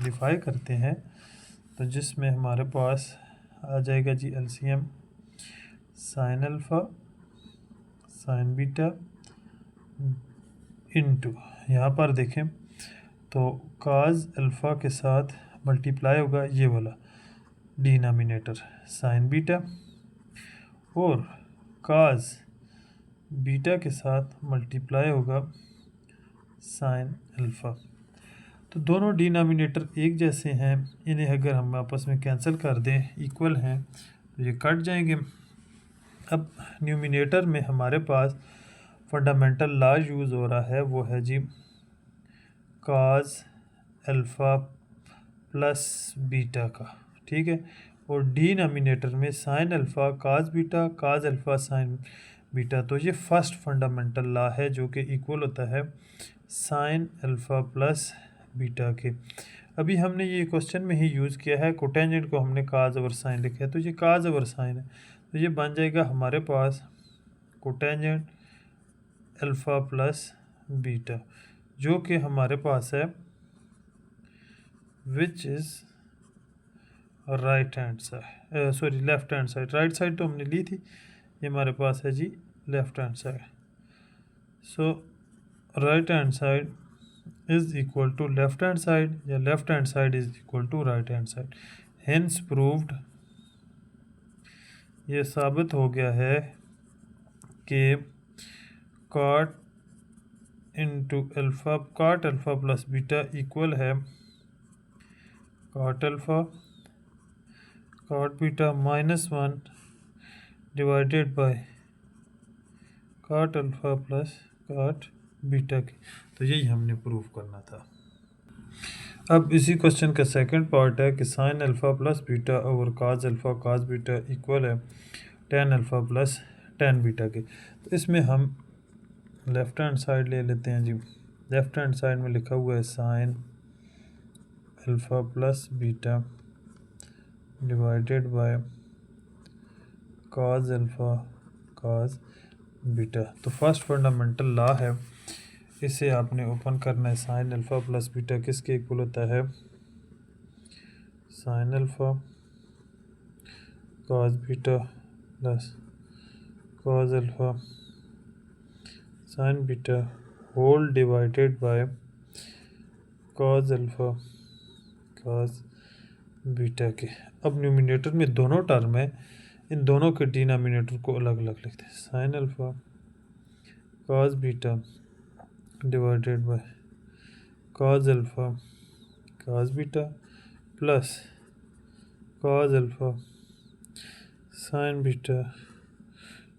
Simplify करते हैं तो जिसमें हमारे पास आ जाएगा जी LCM sine alpha sine beta into, यहाँ पर देखें तो काज अल्फ़ा के साथ मल्टीप्लाई होगा ये वाला डिनोमिनेटर साइन बीटा, और काज बीटा के साथ मल्टीप्लाई होगा साइन अल्फ़ा। तो दोनों डिनोमिनेटर एक जैसे हैं, इन्हें अगर हम आपस में कैंसिल कर दें, इक्वल हैं, तो ये कट जाएंगे। अब न्यूमिनेटर में हमारे पास फंडामेंटल लॉ यूज़ हो रहा है, वो है जी काज अल्फ़ा प्लस बीटा का, ठीक है। और डिनोमिनेटर में साइन अल्फ़ा काज बीटा काज अल्फ़ा साइन बीटा। तो ये फर्स्ट फंडामेंटल लॉ है जो कि इक्वल होता है साइन अल्फ़ा प्लस बीटा के। अभी हमने ये क्वेश्चन में ही यूज़ किया है, कोटेंजेंट को हमने काज ओवर साइन लिखा है, तो ये काज ओवर साइन है, तो ये बन जाएगा हमारे पास कोटेंजेंट अल्फ़ा प्लस बीटा, जो कि हमारे पास है which is right hand side, sorry left hand side. Right side तो हमने ली थी, ये हमारे पास है जी left hand side. So right hand side is equal to left hand side, या left hand side is equal to right hand side. Hence proved, ये साबित हो गया है कि cot into alpha, cot alpha plus beta equal है cot alpha cot beta -1 divided by cot alpha plus cot beta की। तो यही हमने प्रूव करना था। अब इसी क्वेश्चन का सेकंड पार्ट है कि साइन अल्फ़ा प्लस बीटा और cos alpha cos beta equal है tan alpha plus tan beta के। तो इसमें हम लेफ्ट हैंड साइड ले लेते हैं जी। लेफ्ट हैंड साइड में लिखा हुआ है sine alpha plus beta divided by cos alpha cos beta. तो फर्स्ट फंडामेंटल लॉ है, इसे आपने ओपन करना है। साइन अल्फ़ा प्लस बीटा किसके इक्वल होता है? Sine alpha cos beta plus cos alpha sine beta whole divided by cos alpha cos beta के। अब न्यूमिनेटर में दोनों टर्म है, इन दोनों के डिनोमिनेटर को अलग अलग लिखते हैं। Sign alpha cos beta divided by cos alpha cos beta plus cos alpha sine beta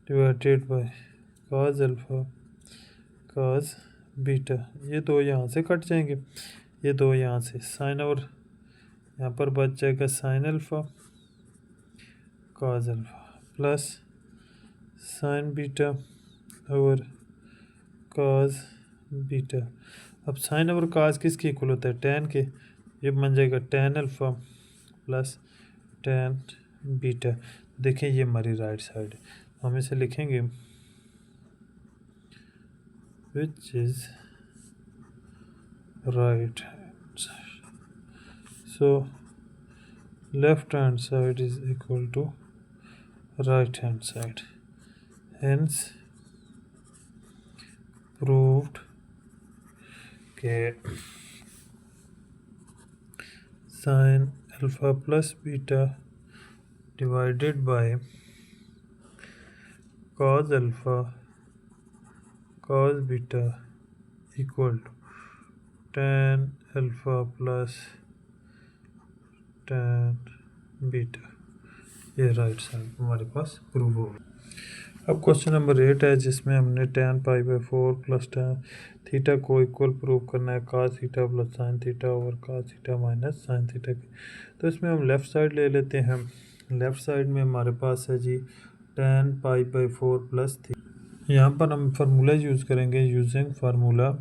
divided by cos alpha cos beta. ये दो यहाँ से कट जाएंगे, ये दो यहाँ से साइन, और यहाँ पर बच जाएगा sine alpha cos alpha plus sine beta और कॉस बीटा। अब साइन और कॉस किसके इक्वल होता है? टेन के। ये बन जाएगा tan alpha plus tan beta. देखें ये हमारी राइट साइड है, हम इसे लिखेंगे which is right hand side. So left hand side is equal to right hand side, hence proved के sine alpha plus beta divided by cos alpha cos beta equal to tan alpha plus tan beta. ये right side हमारे पास prove हो गया। अब question number 8 है, जिसमें हमने tan pi by 4 plus tan theta को इक्वल प्रूव करना है cos theta plus sine theta over cos theta minus sine theta की। तो इसमें हम लेफ़्ट साइड ले लेते हैं। लेफ़्ट साइड में हमारे पास है जी tan pi by 4 plus theta. यहाँ पर हम फार्मूला यूज़ करेंगे, using formula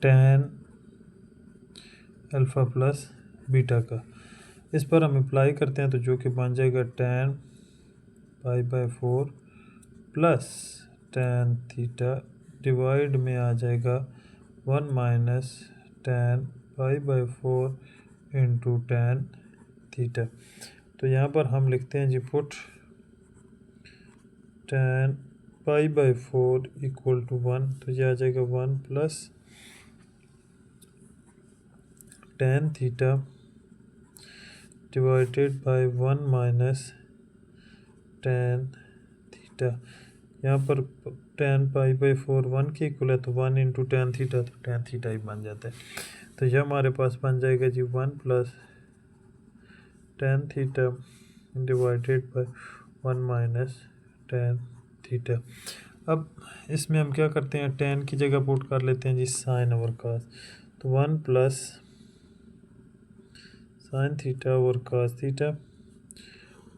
tan alpha plus beta का। इस पर हम अप्लाई करते हैं तो जो कि बन जाएगा tan pi by 4 plus tan theta divide में आ जाएगा 1 minus tan π/4 into tan theta. तो यहाँ पर हम लिखते हैं जी पुट tan π/4 इक्वल टू 1, तो ये आ जाएगा 1 plus tan theta divided by 1 minus tan theta. यहाँ पर tan π/4 1 के इक्वल है, तो 1 इंटू tan थीटा, तो tan थीटा ही बन जाता है। तो यह हमारे पास बन जाएगा जी 1 plus tan theta divided by 1 minus tan theta. अब इसमें हम क्या करते हैं, tan की जगह पुट कर लेते हैं जी साइन ओवर कास, तो 1 plus sine theta over cos theta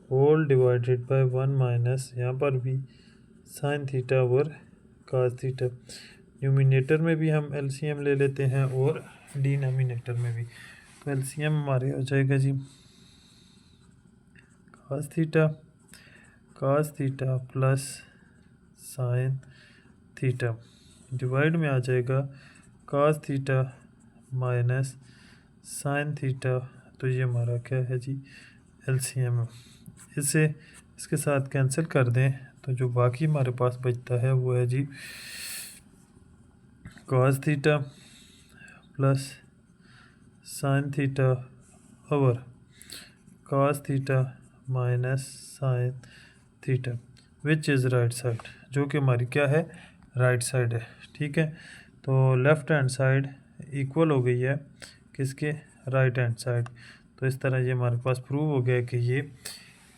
whole divided by 1 minus, यहाँ पर भी sine theta over cos theta. Numerator में भी हम एलसीएम ले लेते हैं और डिनोमिनेटर में भी, तो एलसीएम हमारे हो जाएगा जी cos theta plus sine theta divide में आ जाएगा cos theta minus sine theta. तो ये हमारा क्या है जी एलसीएम है। इसे इसके साथ कैंसिल कर दें, तो जो बाकी हमारे पास बचता है वो है जी cos theta plus sine theta over cos theta minus sine theta which is right side, जो कि हमारी क्या है राइट साइड है। ठीक है, तो लेफ़्ट हैंड साइड इक्वल हो गई है किसके, राइट हैंड साइड। तो इस तरह ये हमारे पास प्रूव हो गया कि ये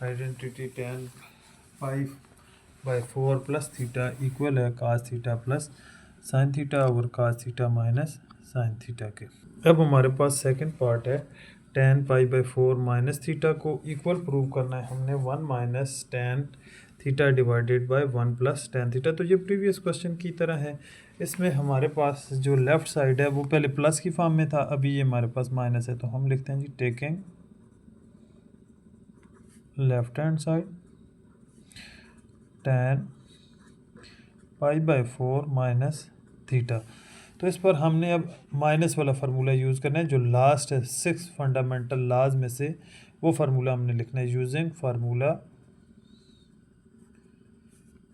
identity tan π/4 plus theta equal है cos theta plus sine theta और cos theta minus sine theta के। अब हमारे पास सेकंड पार्ट है, tan π/4 माइनस थीटा को इक्वल प्रूव करना है हमने 1 minus tan theta divided by 1 plus tan theta. तो ये प्रीवियस क्वेश्चन की तरह है। इसमें हमारे पास जो लेफ़्ट साइड है वो पहले प्लस की फॉर्म में था, अभी ये हमारे पास माइनस है, तो हम लिखते हैं जी taking left hand side tan π/4 minus theta. तो इस पर हमने अब माइनस वाला फार्मूला यूज़ करना है, जो लास्ट है 6 फंडामेंटल लाज में से, वो फार्मूला हमने लिखना है using formula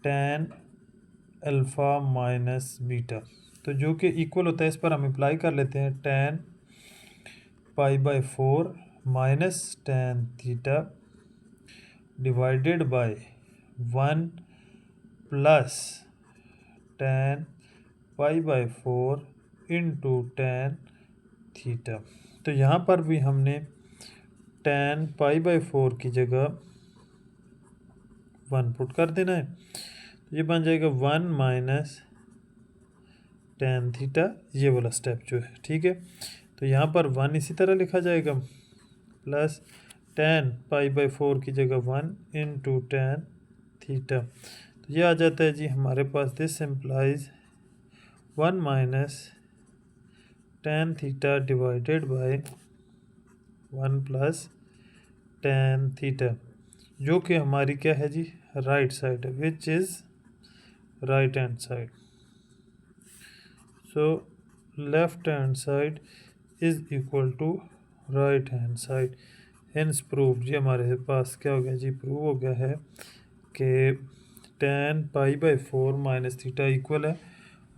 tan alpha minus beta, तो जो कि इक्वल होता है, इस पर हम अप्लाई कर लेते हैं tan π/4 minus tan theta divided by 1 plus tan π/4 into tan theta. तो यहाँ पर भी हमने tan π/4 की जगह 1 पुट कर देना है, तो ये बन जाएगा 1 माइनस tan थीटा, ये वाला स्टेप जो है। ठीक है, तो यहाँ पर 1 इसी तरह लिखा जाएगा प्लस tan π/4 की जगह 1 इंटू tan थीटा। तो ये आ जाता है जी हमारे पास, this implies 1 minus tan theta divided by 1 plus tan theta, जो कि हमारी क्या है जी राइट साइड है, which is right hand side. So left hand side is equal to right hand side, hence prove. ये हमारे पास क्या हो गया जी, प्रूव हो गया है कि tan π/4 माइनस थीटा इक्वल है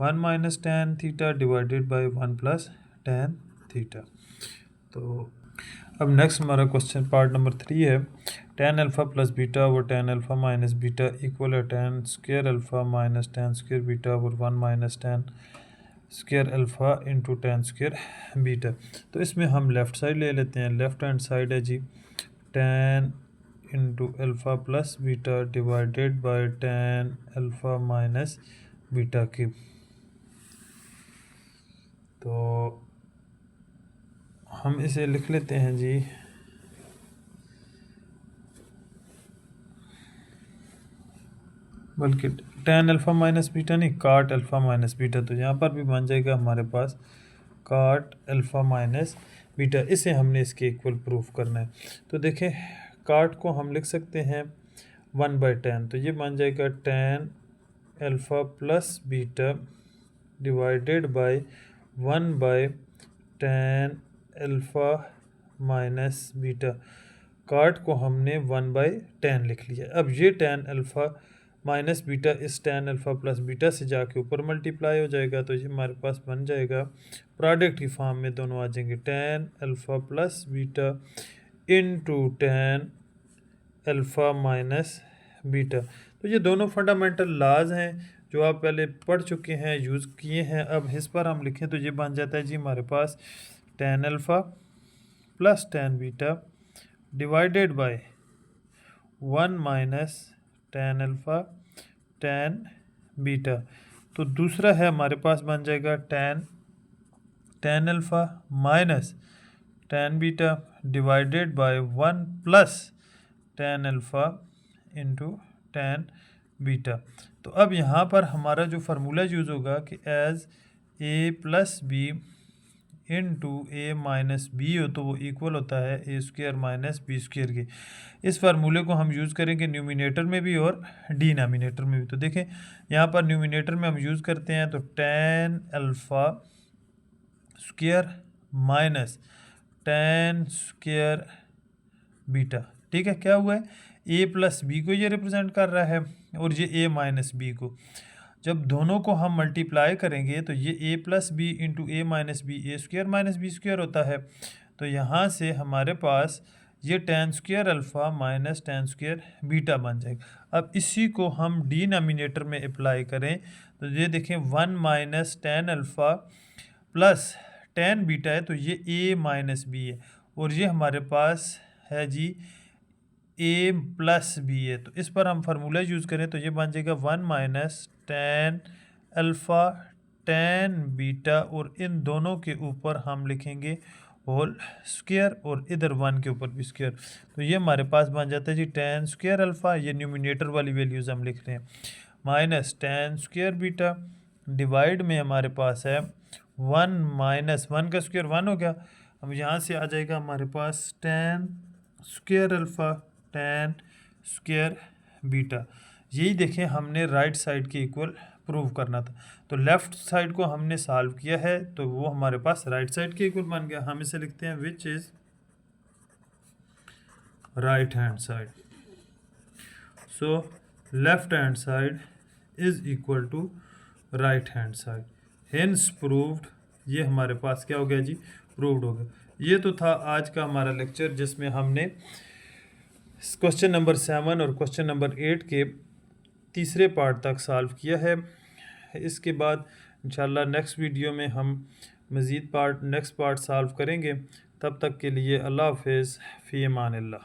1 minus tan theta divided by 1 plus tan theta. तो अब नेक्स्ट हमारा क्वेश्चन पार्ट नंबर 3 है, tan अल्फ़ा प्लस बीटा और tan alpha minus beta equal है tan square alpha minus tan square beta और 1 minus tan square alpha into tan square beta. तो इसमें हम लेफ़्ट साइड ले लेते हैं, लेफ़्ट हैंड साइड है जी tan into alpha plus beta divided bye tan alpha minus beta की। तो हम इसे लिख लेते हैं जी बल्कि tan अल्फ़ा माइनस बीटा नहीं, काट अल्फ़ा माइनस बीटा। तो यहाँ पर भी बन जाएगा हमारे पास काट अल्फ़ा माइनस बीटा, इसे हमने इसके इक्वल प्रूफ करना है। तो देखें, काट को हम लिख सकते हैं 1/tan, तो ये बन जाएगा tan alpha plus beta divided bye 1/tan alpha minus beta. काट को हमने 1/tan लिख लिया। अब ये tan अल्फ़ा माइनस बीटा इस tan अल्फ़ा प्लस बीटा से जाके ऊपर मल्टीप्लाई हो जाएगा, तो ये हमारे पास बन जाएगा प्रोडक्ट की फॉर्म में दोनों आ जाएंगे, tan alpha plus beta into tan alpha minus beta. तो ये दोनों फंडामेंटल लाज हैं जो आप पहले पढ़ चुके हैं, यूज़ किए हैं। अब इस पर हम लिखें तो ये बन जाता है जी हमारे पास tan alpha plus tan beta divided by 1 minus tan alpha tan beta. तो दूसरा है हमारे पास बन जाएगा tan alpha minus tan beta divided by 1 plus tan alpha into tan beta. तो अब यहाँ पर हमारा जो फार्मूला यूज़ होगा कि as a plus b into a minus b हो तो वो इक्वल होता है a square minus b square के। इस फार्मूले को हम यूज़ करेंगे न्यूमिनेटर में भी और डिनोमिनेटर में भी। तो देखें यहाँ पर न्यूमिनेटर में हम यूज़ करते हैं तो tan alpha square minus tan square beta. ठीक है, क्या हुआ है, ए प्लस बी को ये रिप्रेजेंट कर रहा है और ये ए माइनस बी को। जब दोनों को हम मल्टीप्लाई करेंगे तो ये ए plus b into a minus B A square minus b square होता है। तो यहाँ से हमारे पास ये tan square alpha minus tan square beta बन जाएगा। अब इसी को हम डिनोमिनेटर में अप्लाई करें तो ये देखें 1 minus tan alpha plus tan beta है, तो ये a माइनस बी है और ये हमारे पास है जी a प्लस बी है। तो इस पर हम फार्मूला यूज़ करें तो ये बन जाएगा 1 minus tan alpha tan beta और इन दोनों के ऊपर हम लिखेंगे होल स्क्वायर और इधर 1 के ऊपर भी स्क्वायर। तो ये हमारे पास बन जाता है जी tan स्क्वायर अल्फ़ा, ये न्यूमिनेटर वाली वैल्यूज़ हम लिख रहे हैं, minus tan square beta divide में हमारे पास है 1 माइनस 1 का स्क्वायर 1 हो गया। अब यहाँ से आ जाएगा हमारे पास tan square alpha tan square beta. यही देखें हमने राइट साइड के इक्वल प्रूव करना था, तो लेफ़्ट साइड को हमने सॉल्व किया है तो वो हमारे पास राइट साइड के इक्वल बन गया। हम इसे लिखते हैं which is right hand side. So left hand side is equal to right hand side, hence proved. ये हमारे पास क्या हो गया जी, प्रूव्ड हो गया। ये तो था आज का हमारा लेक्चर जिसमें हमने क्वेश्चन नंबर 7 और क्वेश्चन नंबर 8 के तीसरे पार्ट तक सॉल्व किया है। इसके बाद इंशाल्लाह नेक्स्ट वीडियो में हम मज़ीद नेक्स्ट पार्ट सॉल्व करेंगे। तब तक के लिए अल्लाह हाफ़िज़, फ़ी अमान अल्लाह।